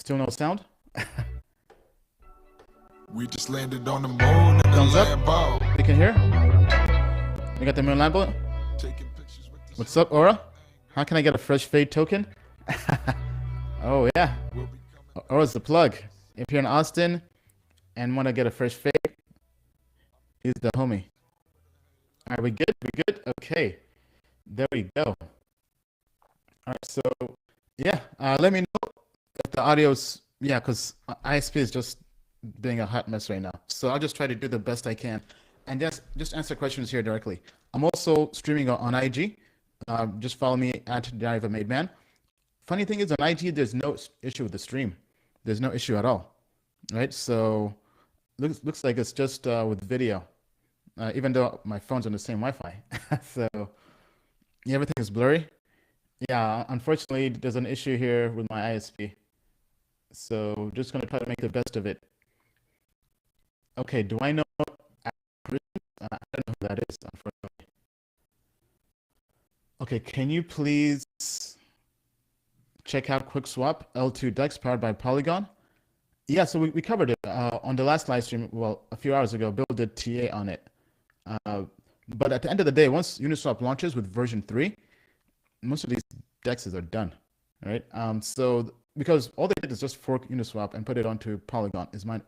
Still no sound? We just landed on the moon in the Thumbs up. Lambo. You can hear? We got the moon Lambo. Taking pictures with the What's up, Aura? How can I get a fresh fade token? Oh yeah, We'll be coming. Aura's the plug. If you're in Austin and want to get a fresh fade, he's the homie. All right, we good? We good? Okay, there we go. All right, so yeah, let me know if the audio's because ISP is just being a hot mess right now. So I'll just try to do the best I can, and just answer questions here directly. I'm also streaming on IG. Just follow me at Diary of a Made Man. Funny thing is, on IG, there's no issue with the stream. There's no issue at all, right? So looks like it's just with video, even though my phone's on the same Wi-Fi. So yeah, everything is blurry. Yeah, unfortunately, there's an issue here with my ISP. So just gonna try to make the best of it. Okay, do I know? I don't know who that is, unfortunately. Okay, can you please check out QuickSwap L2 DEX powered by Polygon? Yeah, so we covered it on the last live stream, well, a few hours ago. Bill did TA on it. But at the end of the day, once Uniswap launches with version 3, most of these DEXs are done, right? So because all they did is just fork Uniswap and put it onto Polygon is my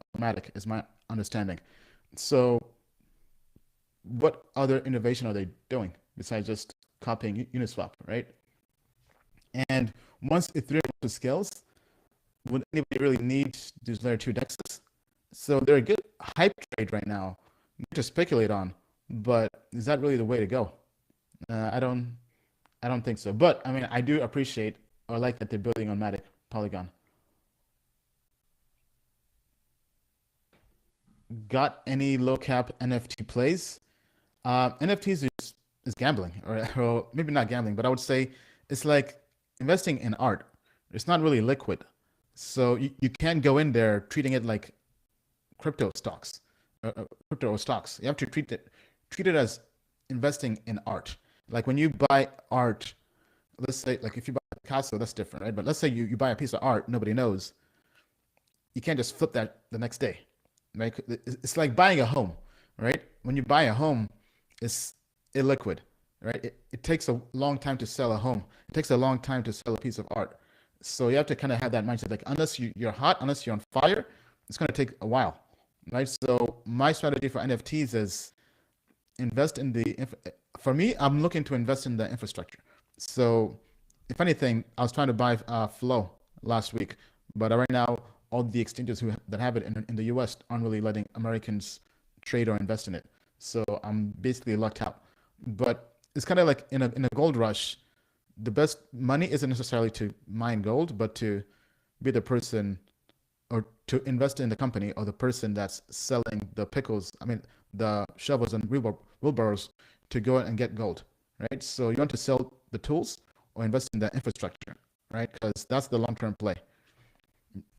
understanding. So what other innovation are they doing besides just copying Uniswap, right? And once Ethereum scales, would anybody really need these layer 2 DEXs? So they're a good hype trade right now, not to speculate on, but is that really the way to go? I don't think so. But I mean, I do appreciate or like that they're building on Matic Polygon. Got any low cap NFT plays? NFTs is gambling, or maybe not gambling, but I would say it's like investing in art. It's not really liquid. So you can't go in there treating it like crypto stocks, crypto stocks. You have to treat it as investing in art. Like when you buy art, let's say like if you buy Picasso, that's different, right? But let's say you buy a piece of art, nobody knows. You can't just flip that the next day, right? It's like buying a home, right? When you buy a home, it's illiquid, right? It takes a long time to sell a home. It takes a long time to sell a piece of art. So you have to kind of have that mindset, like unless you're hot, unless you're on fire, it's going to take a while, right? So my strategy for NFTs is invest in for me, I'm looking to invest in the infrastructure. So if anything, I was trying to buy Flow last week, but right now, all the exchanges that have it in the US aren't really letting Americans trade or invest in it. So I'm basically lucked out. But it's kind of like in a gold rush, the best money isn't necessarily to mine gold, but to be the person or to invest in the company or the person that's selling the pickles, I mean, the shovels and wheelbarrows to go and get gold, right? So you want to sell the tools or invest in the infrastructure, right? Because that's the long-term play.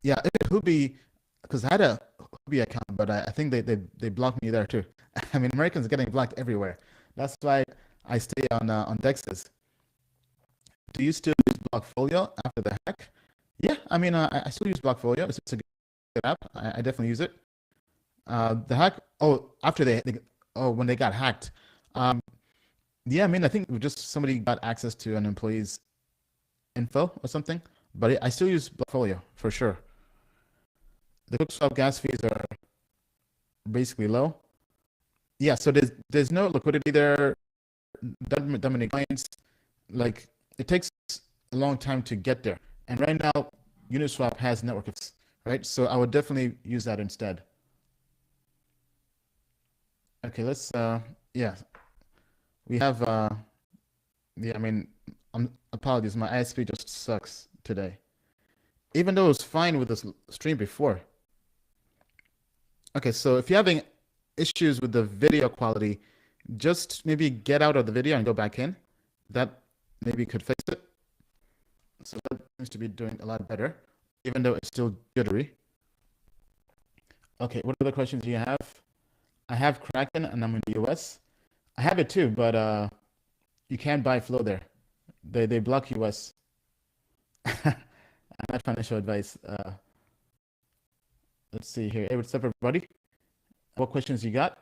Yeah, if Hubi, because I had a Hubi account, but I think they blocked me there too. I mean, Americans are getting blocked everywhere. That's why I stay on Dexes. Do you still use Blockfolio after the hack? Yeah, I mean, I still use Blockfolio. It's a good app. I definitely use it. The hack. Oh, after when they got hacked. Um, yeah, I mean, I think just somebody got access to an employee's info or something. But I still use Blockfolio for sure. The QuickSwap gas fees are basically low. Yeah, so there's no liquidity there. That many clients. Like it takes a long time to get there. And right now, Uniswap has network effects, right? So I would definitely use that instead. Okay, let's yeah. We have yeah, I mean, apologies, my ISP just sucks today. Even though it was fine with this stream before. Okay, so if you're having issues with the video quality, just maybe get out of the video and go back in. That maybe could fix it. So that seems to be doing a lot better, even though it's still jittery. Okay, what other questions do you have? I have Kraken and I'm in the US. I have it too, but you can't buy Flow there. They block US. Not financial advice. Let's see here. Hey, what's up, everybody? What questions you got?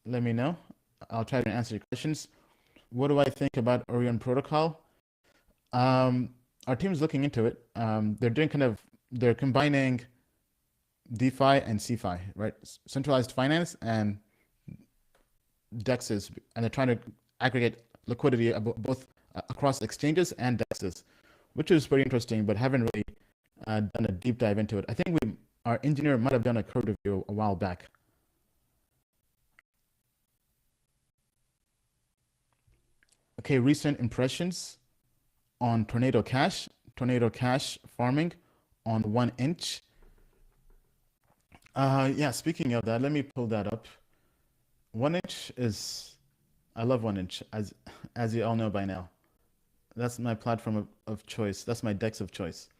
Let me know. I'll try to answer your questions. What do I think about Orion Protocol? Our team's looking into it. They're combining DeFi and CeFi, right? Centralized finance and DEXs, and they're trying to aggregate liquidity both across exchanges and DEXs, which is pretty interesting, but haven't really done a deep dive into it. I think our engineer might have done a code review a while back. Okay, recent impressions on Tornado Cash farming on 1 inch. Yeah, speaking of that, let me pull that up. 1 inch I love 1 inch, as you all know by now. That's my platform of choice. That's my DEX of choice.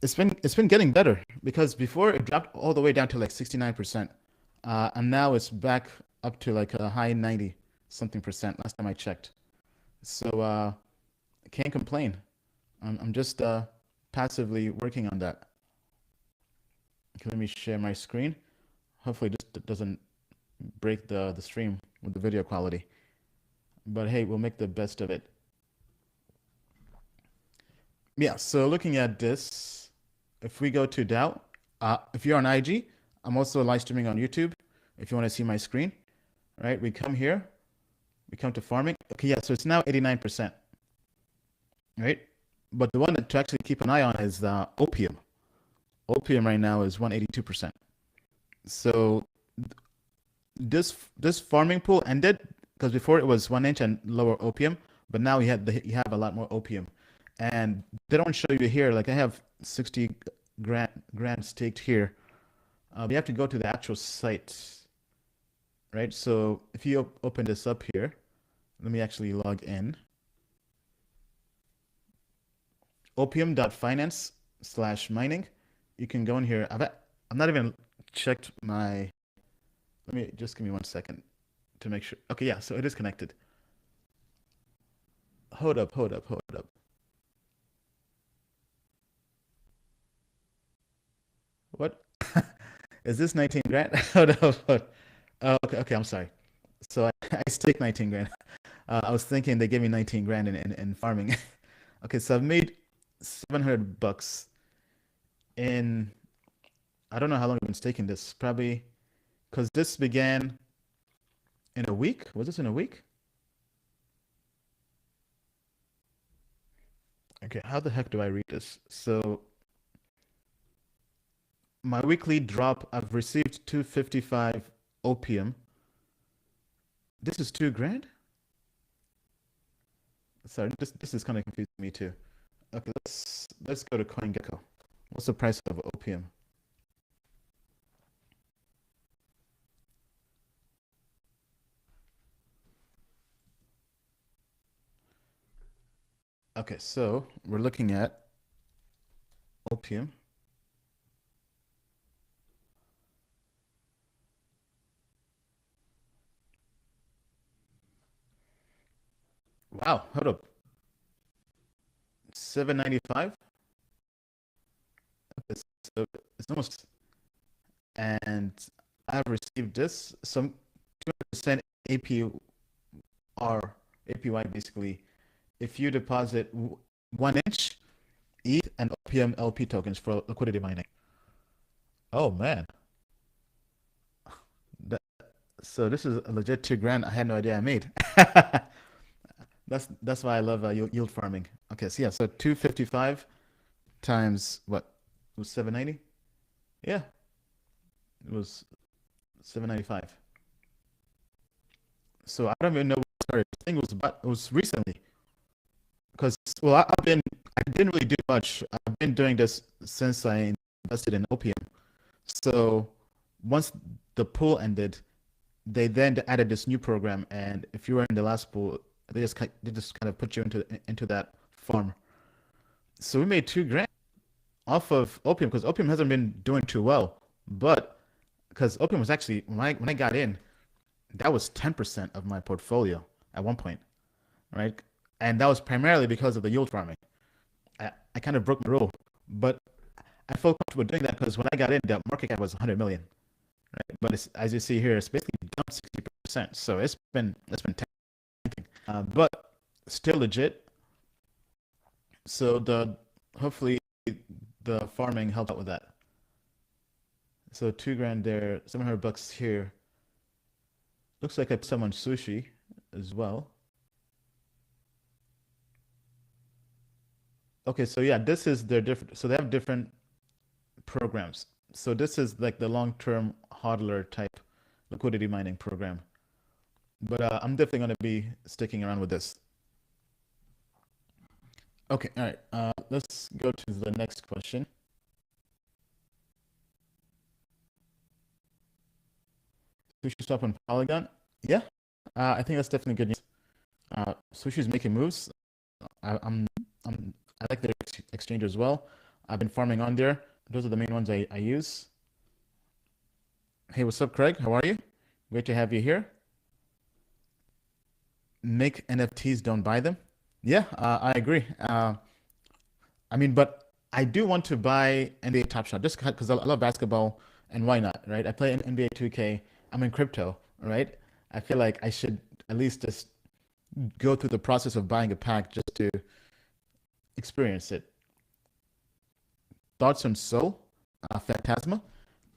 It's been getting better because before it dropped all the way down to like 69%, and now it's back up to like a high 90 something percent last time I checked. So I can't complain. I'm just passively working on that. Okay, let me share my screen. Hopefully this doesn't break the stream with the video quality. But hey, we'll make the best of it. Yeah, so looking at this, if we go to DAO, if you're on IG, I'm also live streaming on YouTube. If you want to see my screen, right? We come here, we come to farming. Okay, yeah, so it's now 89%, right? But the one to actually keep an eye on is Opium. Opium right now is 182%. So this farming pool ended because before it was 1 inch and lower Opium, but now you have a lot more Opium. And they don't show you here, like I have 60 grand staked here. We have to go to the actual site, right? So if you open this up here, let me actually log in. Opium.finance/mining. You can go in here. I'm not even checked my, let me just give me 1 second to make sure. Okay, yeah, so it is connected. Hold up. What? Is this 19 grand? Hold up. Oh, okay, I'm sorry. So I staked 19 grand. I was thinking they gave me 19 grand in farming. Okay, so I've made $700 in, I don't know how long I've been staking this. Probably because this began in a week. Was this in a week? Okay, how the heck do I read this? So my weekly drop, I've received 255 Opium. This is 2 grand? Sorry, this is kind of confusing me too. Okay, let's go to CoinGecko. What's the price of Opium? Okay, so we're looking at Opium. Wow, hold up. 795? Okay, so it's almost, and I've received this some 200% APY basically. If you deposit 1 inch ETH and Opium LP tokens for liquidity mining. Oh man. So this is a legit 2 grand. I had no idea I made. That's why I love yield farming. Okay, so yeah, so 255 times what? It was 790? Yeah, it was 795. So I don't even know what started. I think it was recently. Because well, I didn't really do much. I've been doing this since I invested in Opium. So once the pool ended, they then added this new program, and if you were in the last pool, they just kind of put you into that farm. So we made 2 grand off of Opium because Opium hasn't been doing too well. But because Opium was actually when I got in, that was 10% of my portfolio at one point, right? And that was primarily because of the yield farming. I kind of broke my rule, but I feel comfortable doing that because when I got in, the market cap was 100 million, right? But it's, as you see here, it's basically dumped 60%. So it's been tanking, but still legit. So hopefully the farming helped out with that. So 2 grand there, $700 here. Looks like I put some on sushi as well. Okay, so yeah, this is their different. So they have different programs. So this is like the long-term hodler type liquidity mining program. But I'm definitely going to be sticking around with this. Okay, all right. Let's go to the next question. Sushi stop on Polygon? Yeah, I think that's definitely good news. Sushi's making moves. I like their exchange as well. I've been farming on there. Those are the main ones I use. Hey, what's up, Craig? How are you? Great to have you here. Make NFTs, don't buy them. Yeah, I agree. I mean, but I do want to buy NBA Top Shot just because I love basketball, and why not, right? I play in NBA 2K. I'm in crypto, right? I feel like I should at least just go through the process of buying a pack just to experience it. Thoughts on Soul, Phantasma?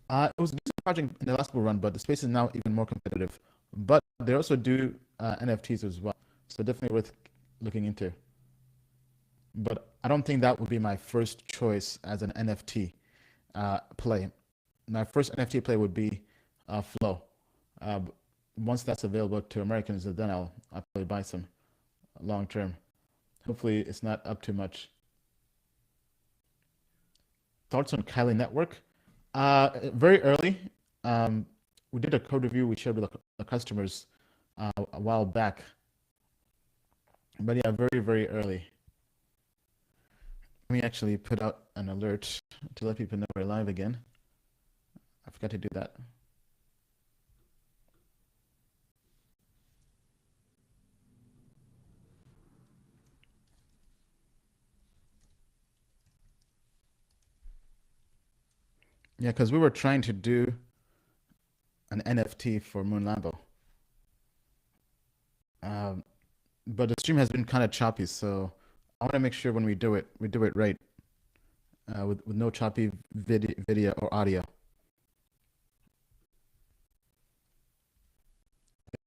It was a decent project in the last bull run, but the space is now even more competitive. But they also do NFTs as well, so definitely worth looking into. But I don't think that would be my first choice as an NFT play. My first NFT play would be Flow. Once that's available to Americans, then I'll probably buy some long term. Hopefully, it's not up too much. Thoughts on Kylie Network? Very early. We did a code review we shared with the customers a while back. But yeah, very, very early. Let me actually put out an alert to let people know we're live again. I forgot to do that. Yeah, because we were trying to do an NFT for Moon Lambo. But the stream has been kind of choppy, so I want to make sure when we do it right, with no choppy video or audio.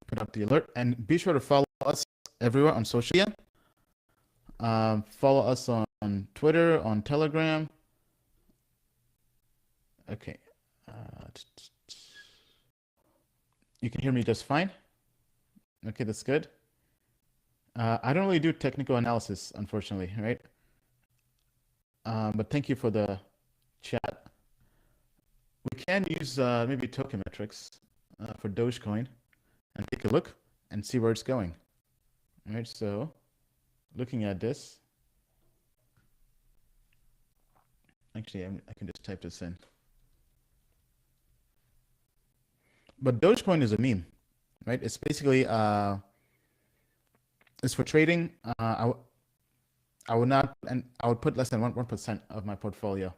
Put up the alert, and be sure to follow us everywhere on social media. Follow us on Twitter, on Telegram. Okay. You can hear me just fine. Okay, that's good. I don't really do technical analysis, unfortunately, right? But thank you for the chat. We can use maybe token metrics for Dogecoin and take a look and see where it's going. All right, so looking at this, actually, I can just type this in. But Dogecoin is a meme, right? It's basically it's for trading. I would not, and I would put less than 1% of my portfolio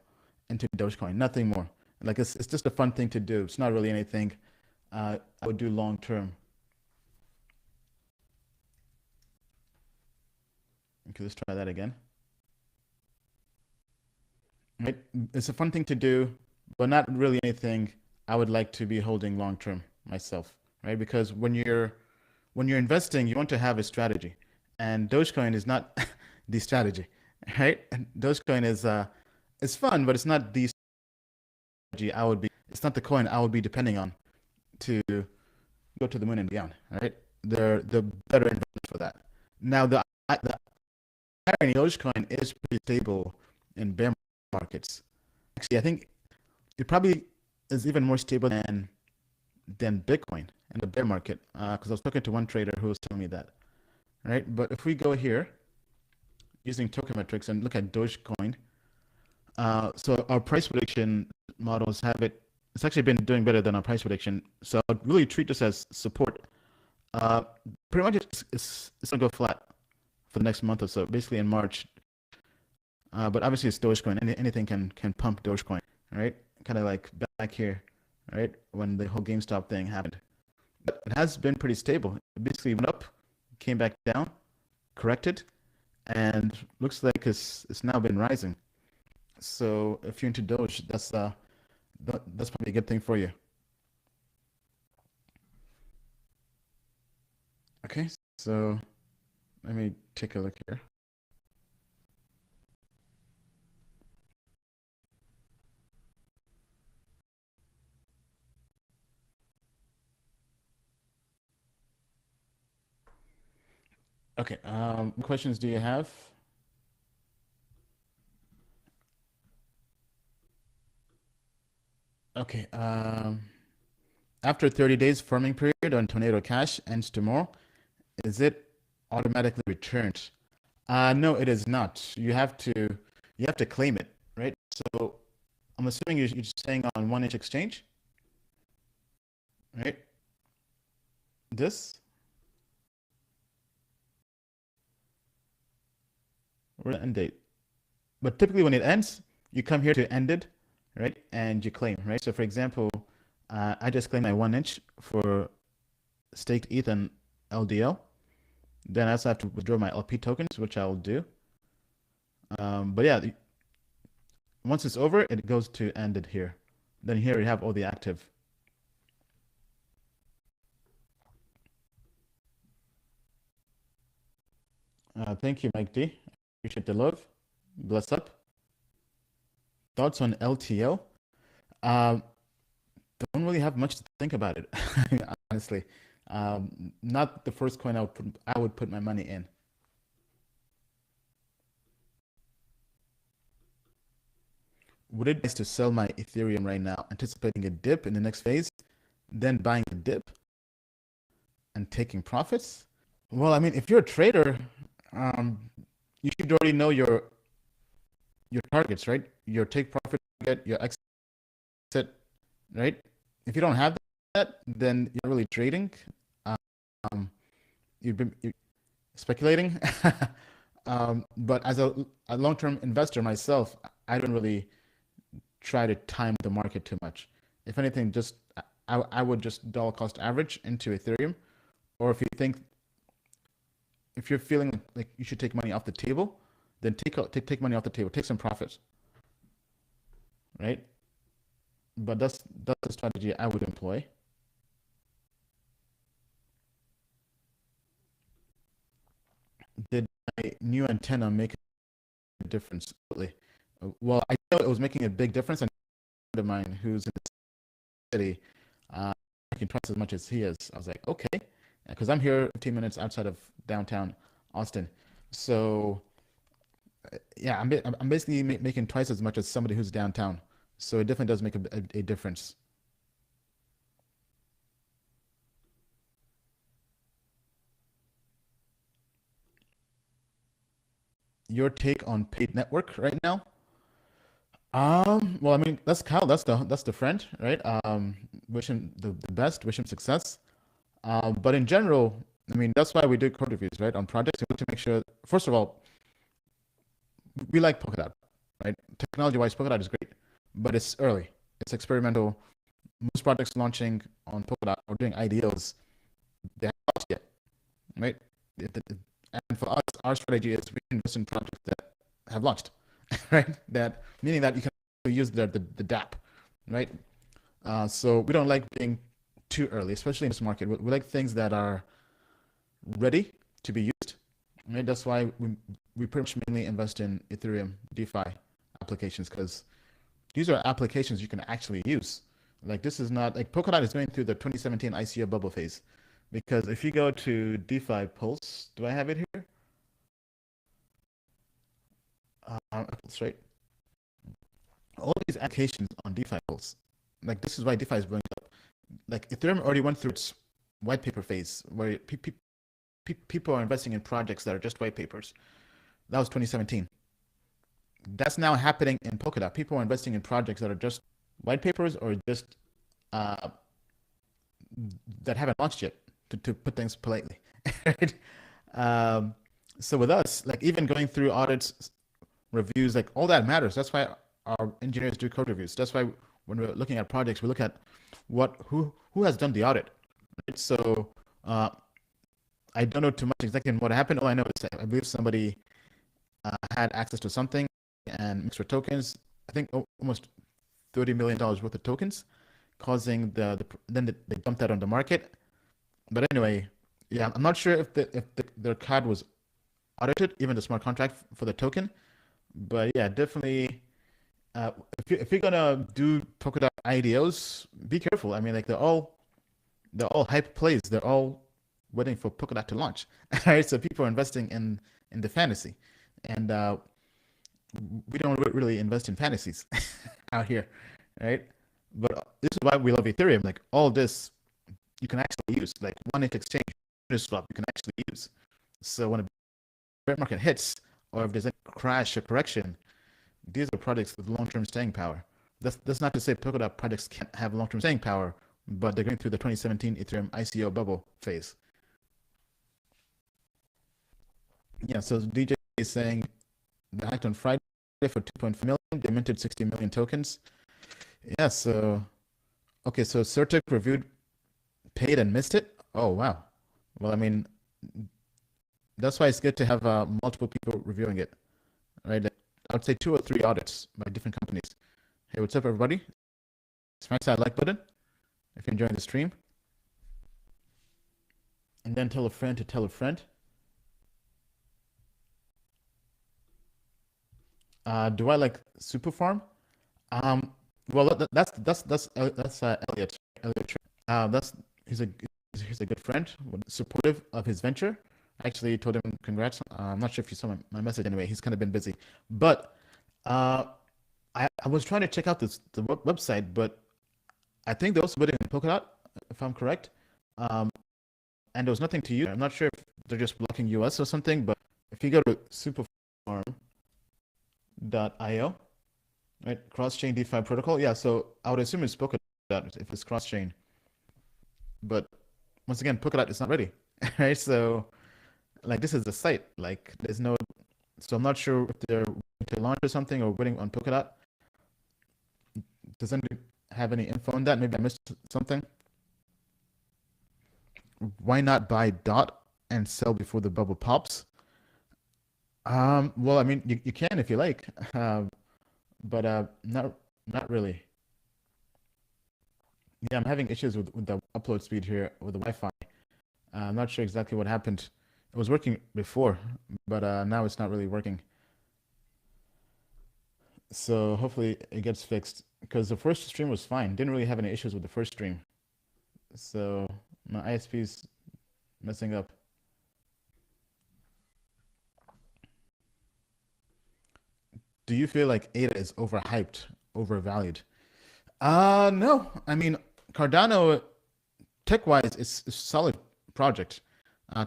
into Dogecoin, nothing more. Like it's just a fun thing to do. It's not really anything I would do long term. Okay, let's try that again. Right? It's a fun thing to do, but not really anything I would like to be holding long term myself, right? Because when you're investing, you want to have a strategy, and Dogecoin is not the strategy, right? And Dogecoin is it's fun, but it's not the strategy I would be. It's not the coin I would be depending on to go to the moon and beyond, right? They're the better investment for that. Now the irony, Dogecoin is pretty stable in bear markets. Actually, I think it probably is even more stable than Bitcoin in the bear market. Because I was talking to one trader who was telling me that, right? But if we go here using token metrics and look at Dogecoin, so our price prediction models have it. It's actually been doing better than our price prediction. So I'd really treat this as support. Pretty much it's gonna go flat for the next month or so. Basically in March, But obviously it's Dogecoin. Anything can pump Dogecoin, right? Kind of like back here, right? When the whole GameStop thing happened. But it has been pretty stable. It basically went up, came back down, corrected, and looks like it's now been rising. So if you're into Doge, that's probably a good thing for you. Okay, so let me take a look here. Okay, what questions do you have? Okay, after 30 days forming period on Tornado Cash ends tomorrow, is it automatically returned? No, it is not. You have to claim it, right? So I'm assuming you're saying on 1inch exchange, right? This, we're the end date. But typically when it ends, you come here to end it, right? And you claim, right? So for example, I just claimed my 1inch for staked ETH and LDL. Then I also have to withdraw my LP tokens, which I'll do. But yeah, once it's over, it goes to end it here. Then here you have all the active. Thank you, Mike D. Appreciate the love. Bless up. Thoughts on LTL? Uh, don't really have much to think about it, honestly. Not the first coin I would put my money in. Would it be nice to sell my Ethereum right now, anticipating a dip in the next phase, then buying the dip and taking profits? Well, I mean, if you're a trader, you should already know your targets, right? Your take profit target, your exit, right? If you don't have that, then you're really trading. Um, you're speculating. But as a long-term investor myself, I don't really try to time the market too much. If anything, just I would just dollar cost average into Ethereum, or if you're feeling like you should take money off the table, then take money off the table, take some profits, right? But that's the strategy I would employ. Did my new antenna make a difference? Absolutely. Well, I know it was making a big difference, and a friend of mine who's in the city, making twice as much as he is. I was like, okay, because I'm here 15 minutes outside of downtown Austin, so yeah, I'm basically making twice as much as somebody who's downtown. So it definitely does make a difference. Your take on paid network right now? Well, I mean, that's Kyle. That's the friend, right? Wish him the best. Wish him success. But in general, I mean, that's why we do code reviews, right? On projects, we want to make sure. First of all, we like Polkadot, right? Technology-wise, Polkadot is great, but it's early. It's experimental. Most projects launching on Polkadot or doing IDOs, they haven't launched yet, right? And for us, our strategy is we invest in projects that have launched, right? That meaning that you can use the DApp, right? So we don't like being too early, especially in this market. We like things that are ready to be used, right? That's why we pretty much mainly invest in Ethereum DeFi applications because these are applications you can actually use. Like this is not like Polkadot is going through the 2017 ICO bubble phase. Because if you go to DeFi Pulse, do I have it here? Pulse, right? All these applications on DeFi Pulse, like this is why DeFi is blowing up. Like Ethereum already went through its white paper phase where people are investing in projects that are just white papers. That was 2017. That's now happening in Polkadot. People are investing in projects that are just white papers or just uh, that haven't launched yet, to put things politely. Right? So with us, like even going through audits reviews, like all that matters. That's why our engineers do code reviews. That's why when we're looking at projects, we look at who has done the audit. Right? So I don't know too much exactly what happened. All I know is that I believe somebody had access to something and mixed with tokens. I think almost $30 million worth of tokens, causing then they dumped that on the market. But anyway, yeah, I'm not sure if their card was audited, even the smart contract for the token. But yeah, definitely. If you're gonna do Polkadot IDOs, be careful. I mean, like they're all hype plays. They're all waiting for Polkadot to launch. All right, so people are investing in the fantasy, and we don't really invest in fantasies out here, right? But this is why we love Ethereum. Like all this, you can actually use. Like one inch exchange, swap, you can actually use. So when a bear market hits, or if there's a crash or correction, these are projects with long-term staying power. That's not to say Polkadot projects can't have long-term staying power, but they're going through the 2017 Ethereum ICO bubble phase. Yeah, so DJ is saying they act on Friday for 2.5 million. They minted 60 million tokens. Yeah, so okay, so Certic reviewed, paid, and missed it. Oh wow. Well, I mean, that's why it's good to have multiple people reviewing it, right? Like, I would say 2 or 3 audits by different companies. Hey, what's up, everybody? Smash that like button if you're enjoying the stream. And then tell a friend to tell a friend. Do I like Superfarm? Well, that's Elliot. That's he's a good friend, supportive of his venture. I actually told him congrats. I'm not sure if you saw my message anyway. He's kind of been busy, but I was trying to check out the website, but I think they're also building in Polkadot, if I'm correct. And there was nothing to use. I'm not sure if they're just blocking US or something, but if you go to superfarm.io, right, cross-chain DeFi protocol, yeah. So I would assume it's Polkadot if it's cross-chain, but once again, Polkadot is not ready, right? So like this is the site, like there's no, so I'm not sure if they're going to launch or something or waiting on Polkadot. Does anybody have any info on that? Maybe I missed something. Why not buy DOT and sell before the bubble pops? Well, I mean, you can if you like, but not really. Yeah, I'm having issues with the upload speed here with the Wi-Fi. I'm not sure exactly what happened. It was working before, but now it's not really working. So hopefully it gets fixed because the first stream was fine. Didn't really have any issues with the first stream. So my ISP is messing up. Do you feel like ADA is overhyped, overvalued? No. I mean, Cardano, tech-wise, is a solid project.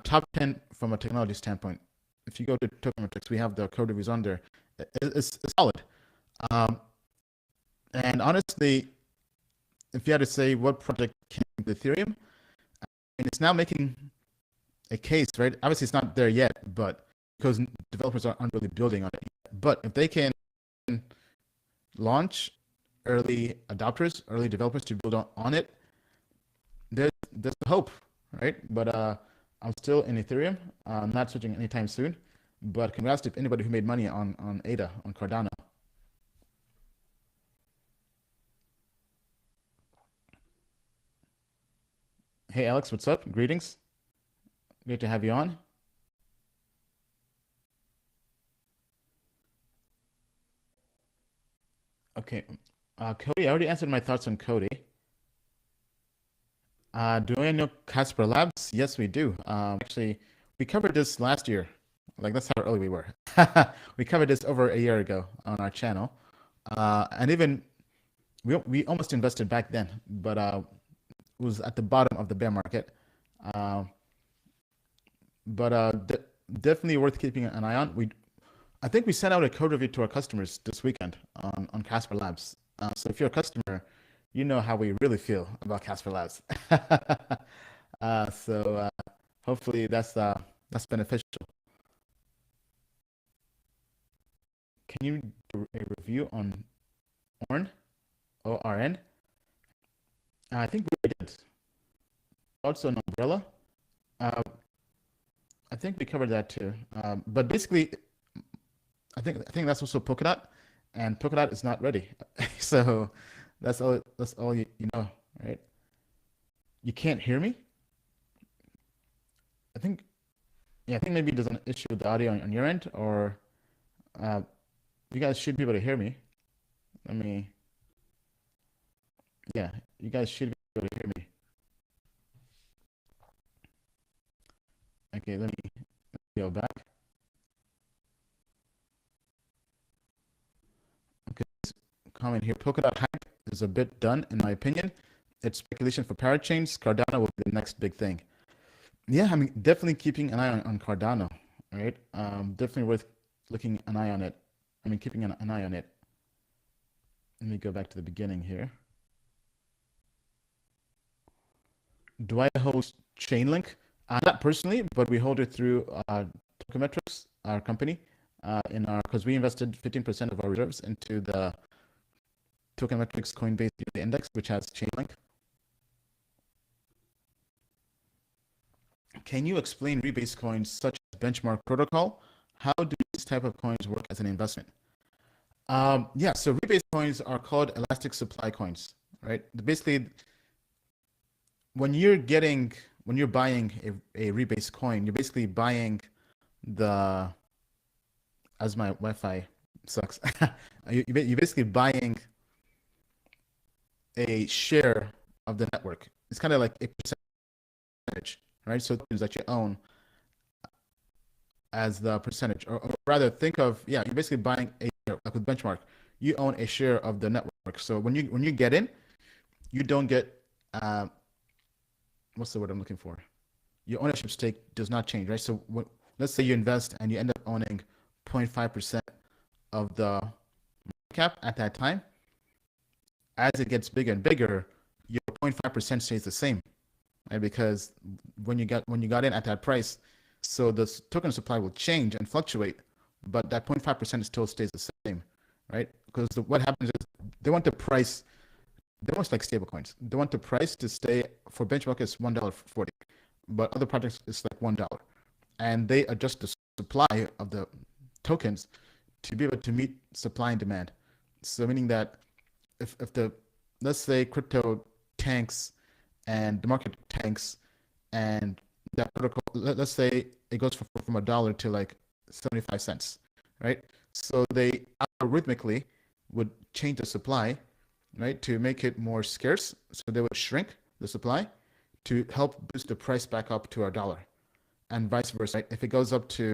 Top 10 from a technology standpoint. If you go to Tokenomics, we have the code reviews on there. It's solid. And honestly, if you had to say what project came with Ethereum, and it's now making a case, right? Obviously, it's not there yet, but because developers aren't really building on it yet. But if they can launch early adopters, early developers to build on it, there's hope, right? But I'm still in Ethereum. I'm not switching anytime soon. But congrats to anybody who made money on ADA, on Cardano. Hey, Alex, what's up? Greetings. Great to have you on. Okay. Cody, I already answered my thoughts on Cody. Do I know Casper Labs? Yes, we do. Actually, we covered this last year. Like, that's how early we were. We covered this over a year ago on our channel. And even we almost invested back then, but it was at the bottom of the bear market. But definitely worth keeping an eye on. I think we sent out a code review to our customers this weekend on Casper Labs. So if you're a customer, you know how we really feel about Casper Labs. So hopefully that's beneficial. Can you do a review on ORN? ORN? I think we did. Also an umbrella. Uh, I think we covered that too. But basically, I think that's also Polkadot, and Polkadot is not ready. So that's all you know, right? You can't hear me? I think Yeah, I think maybe there's an issue with the audio on your end, or uh, you guys should be able to hear me. Let me, yeah, you guys should be able to hear me. Okay, let me go back. Okay, comment here. Polkadot hype is a bit done, in my opinion. It's speculation for parachains. Cardano will be the next big thing. Yeah, I mean, definitely keeping an eye on Cardano, right? Definitely worth looking an eye on it. I mean, keeping an eye on it. Let me go back to the beginning here. Do I host Chainlink? Not personally, but we hold it through Tokemetrics, our company, because we invested 15% of our reserves into the Tokemetrics Coinbase Daily Index, which has Chainlink. Can you explain rebase coins such as benchmark protocol? How do these type of coins work as an investment? Yeah, so rebase coins are called elastic supply coins, right? Basically, when you're buying a rebase coin, you're basically buying the, as my Wi-Fi sucks, you're basically buying a share of the network. It's kind of like a percentage, right? So things that you own as the percentage, or rather think of, yeah, you're basically buying like with benchmark, you own a share of the network. So when you get in, you don't get what's the word I'm looking for? Your ownership stake does not change, right? So let's say you invest and you end up owning 0.5% of the market cap at that time. As it gets bigger and bigger, your 0.5% stays the same, right? Because when you got in at that price, so the token supply will change and fluctuate, but that 0.5% still stays the same, right? Because what happens is they want the price. They want like stable coins. They want the price to stay for benchmark is $1.40, but other projects it's like $1, and they adjust the supply of the tokens to be able to meet supply and demand. So meaning that if the, let's say crypto tanks and the market tanks and that protocol, let's say it goes from $1 to like 75 cents, right? So they algorithmically would change the supply, right, to make it more scarce. So they would shrink the supply to help boost the price back up to $1, and vice versa. Right? If it goes up to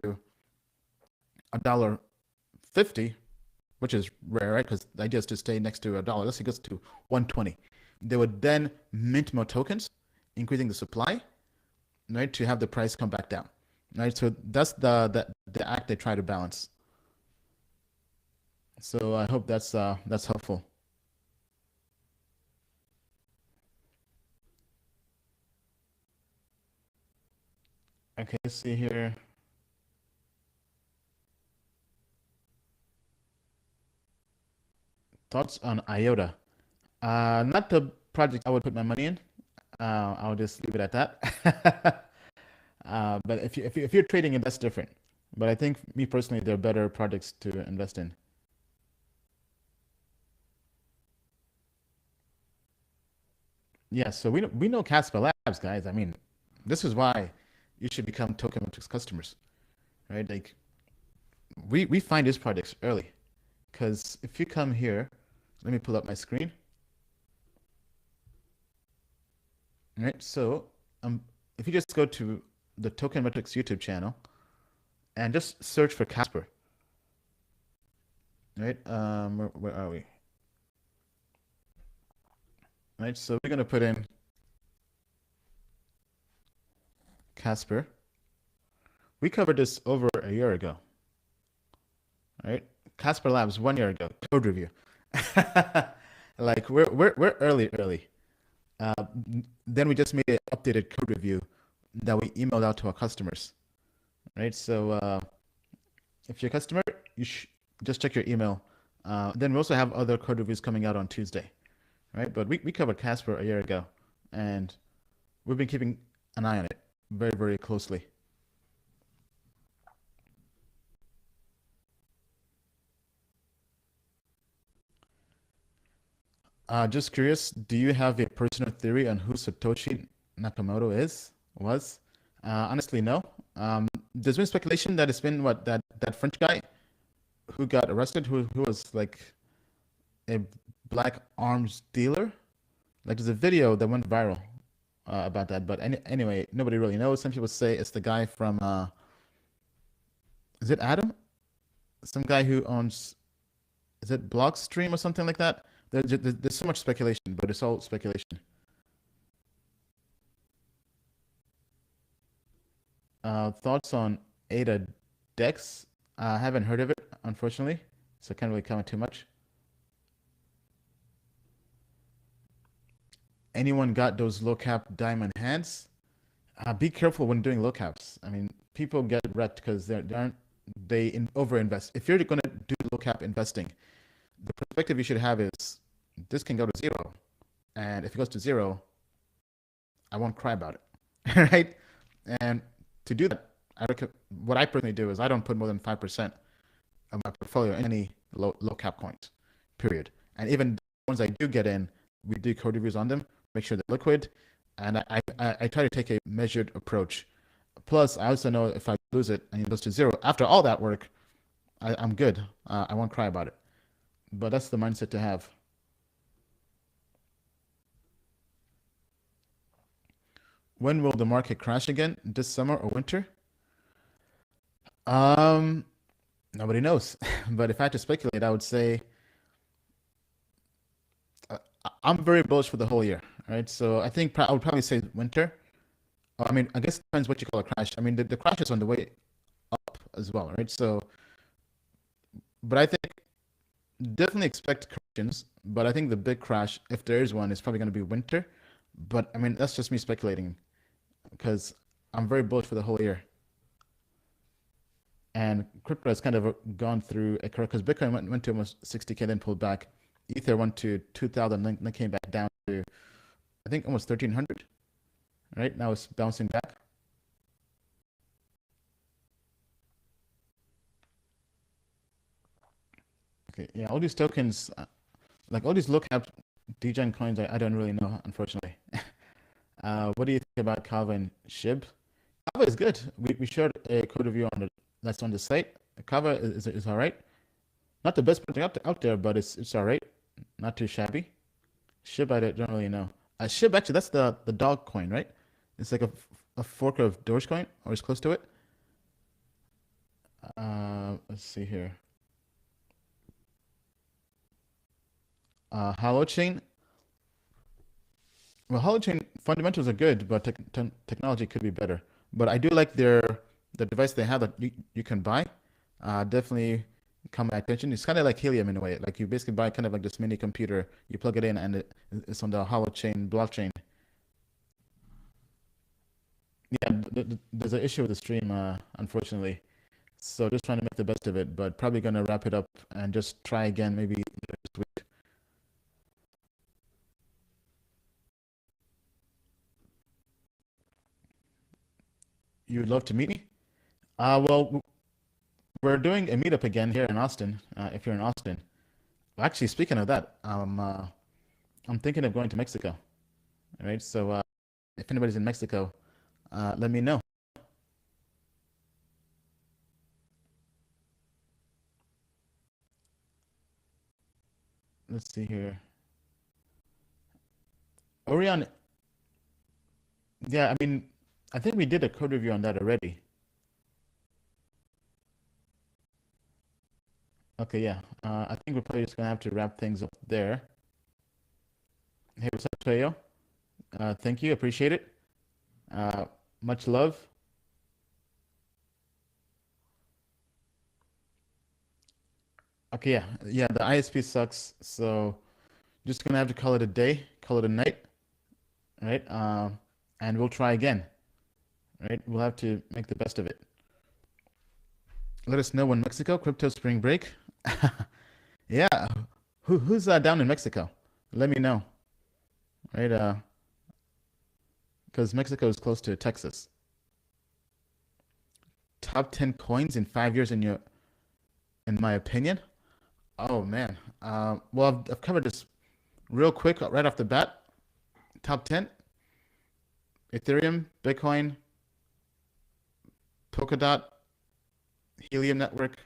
$1.50, which is rare, right? Because the idea is to stay next to $1. Let's say it goes to 120. They would then mint more tokens, increasing the supply, right, to have the price come back down, right? So that's the act they try to balance. So I hope that's helpful. Okay, let's see here. Thoughts on IOTA? Not the project I would put my money in. I'll just leave it at that. But if you're trading it, that's different. But I think me personally, there are better projects to invest in. Yeah, so we know Casper Labs, guys. I mean, this is why you should become Tokenomics customers, right? Like we find these projects early, because if you come here, let me pull up my screen. All right, so if you just go to the Tokenomics YouTube channel and just search for Casper, right? Where are we? Right, so we're gonna put in Casper. We covered this over a year ago, right? Casper Labs 1 year ago, code review. Like we're early. Uh, then we just made an updated code review that we emailed out to our customers, right? So if you're a customer, just check your email. Then we also have other code reviews coming out on Tuesday, right? But we covered Casper a year ago, and we've been keeping an eye on it very, very closely. Just curious, do you have a personal theory on who Satoshi Nakamoto was? Honestly, no. There's been speculation that it's been that French guy who got arrested, who was like a black arms dealer. Like there's a video that went viral about that, but anyway, nobody really knows. Some people say it's the guy from is it Adam? Some guy who owns, is it Blockstream or something like that? There's so much speculation, but it's all speculation. Thoughts on ADA Dex? I haven't heard of it, unfortunately, so I can't really comment too much. Anyone got those low cap diamond hands? Be careful when doing low caps. I mean, people get wrecked because they overinvest. If you're going to do low cap investing, the perspective you should have is this can go to zero, and if it goes to zero, I won't cry about it, right? And to do that, what I personally do is I don't put more than 5% of my portfolio in any low cap coins, period. And even the ones I do get in, we do code reviews on them, make sure they're liquid, and I try to take a measured approach. Plus, I also know if I lose it and it goes to zero, after all that work, I'm good. I won't cry about it. But that's the mindset to have. When will the market crash again? This summer or winter? Nobody knows. But if I had to speculate, I would say I'm very bullish for the whole year, right? So I think I would probably say winter. I mean, I guess it depends what you call a crash. I mean, the crash is on the way up as well, right? So, but I think definitely expect corrections. But I think the big crash, if there is one, is probably going to be winter. But I mean, that's just me speculating because I'm very bullish for the whole year. And crypto has kind of gone through a curve because Bitcoin went to almost 60K, then pulled back. Ether went to 2,000, then came back down to, I think, almost 1,300. Right now it's bouncing back. Okay, yeah, all these tokens, like all these low cap degen coins, I don't really know, unfortunately. What do you think about Kava and SHIB? Kava is good. We shared a code review that's on the site. Kava is all right. Not the best project out there, but it's all right. Not too shabby. SHIB, I don't really know. SHIB, actually, that's the dog coin, right? It's like a fork of Dogecoin, or it's close to it. Let's see here. Holochain. Well, Holochain fundamentals are good, but technology could be better. But I do like the device they have that you can buy. Definitely caught my attention. It's kind of like Helium in a way. Like you basically buy kind of like this mini computer, you plug it in, and it's on the Holochain blockchain. Yeah, there's an issue with the stream, unfortunately. So just trying to make the best of it, but probably gonna wrap it up and just try again maybe later this week. You'd love to meet me? Well, we're doing a meetup again here in Austin, if you're in Austin. Actually, speaking of that, I'm thinking of going to Mexico. All right, so if anybody's in Mexico, let me know. Let's see here. Orion, yeah, I mean, I think we did a code review on that already. Okay, yeah. I think we're probably just gonna have to wrap things up there. Hey, what's up, Toyo? Thank you, appreciate it. Uh, much love. Okay, yeah, the ISP sucks, so just gonna have to call it a day, call it a night, right? And we'll try again, right? We'll have to make the best of it. Let us know when Mexico, crypto spring break. Yeah. Who's down in Mexico? Let me know. Right? Because Mexico is close to Texas. Top 10 coins in 5 years in my opinion. Oh man. Well, I've covered this real quick right off the bat. Top 10: Ethereum, Bitcoin, Polkadot, Helium Network,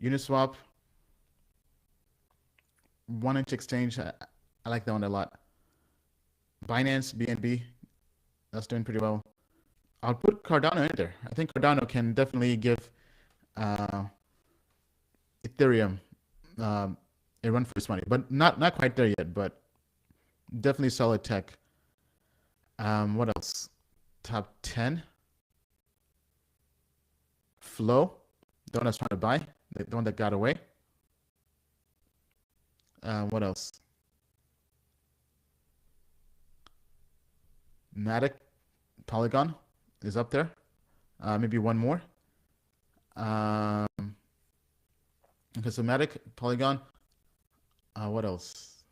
Uniswap, 1inch Exchange. I like that one a lot. Binance, BNB, that's doing pretty well. I'll put Cardano in there. I think Cardano can definitely give uh, Ethereum a run for its money, but not quite there yet. But definitely solid tech. What else? Top 10. Flow, the one that's trying to buy, the one that got away. What else? Matic, Polygon is up there. Maybe one more. Okay, so Matic, Polygon. What else?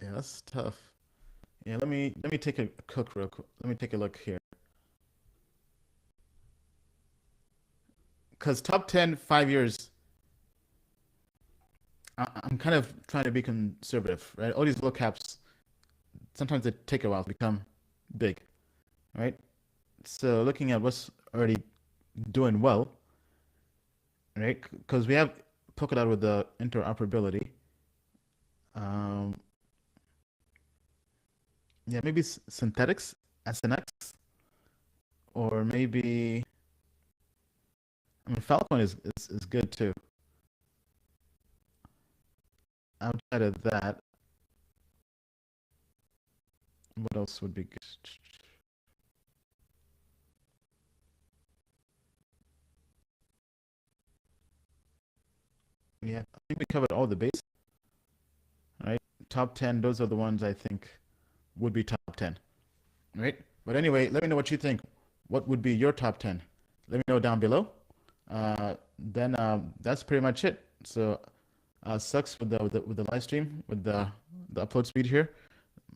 Yeah, that's tough. Yeah, let me take a cook real quick. Let me take a look here. Because top 10, 5 years, I'm kind of trying to be conservative, right? All these low caps, sometimes they take a while to become big, right? So looking at what's already doing well, right? Because we have Polkadot with the interoperability. Yeah, maybe synthetics, SNX, or maybe I mean Falcon is good too. Outside of that, what else would be good? Yeah, I think we covered all the base, right? Top 10, those are the ones I think would be top 10, right? But anyway, let me know what you think. What would be your top 10? Let me know down below. Then that's pretty much it. So sucks with the live stream with the upload speed here.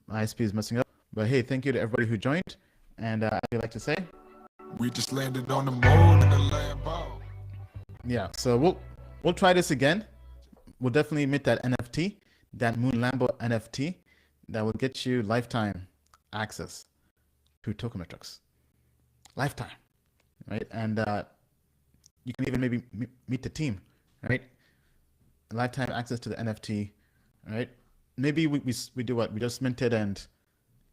My ISP is messing up. But hey, thank you to everybody who joined. And I'd like to say, We just landed on the moon in a Lambo. yeah. So we'll try this again. We'll definitely mint that NFT, that Moon Lambo NFT, that will get you lifetime access to tokenmetrics. Lifetime, right? And you can even maybe meet the team, right? Lifetime access to the NFT, right? Maybe we do what? We just mint it, and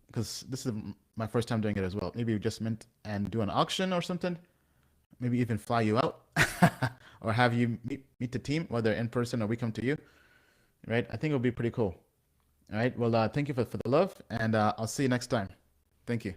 because this is my first time doing it as well. Maybe we just mint and do an auction or something. Maybe even fly you out or have you meet the team, whether in person or we come to you, right? I think it'll be pretty cool. All right. Well, thank you for the love, and I'll see you next time. Thank you.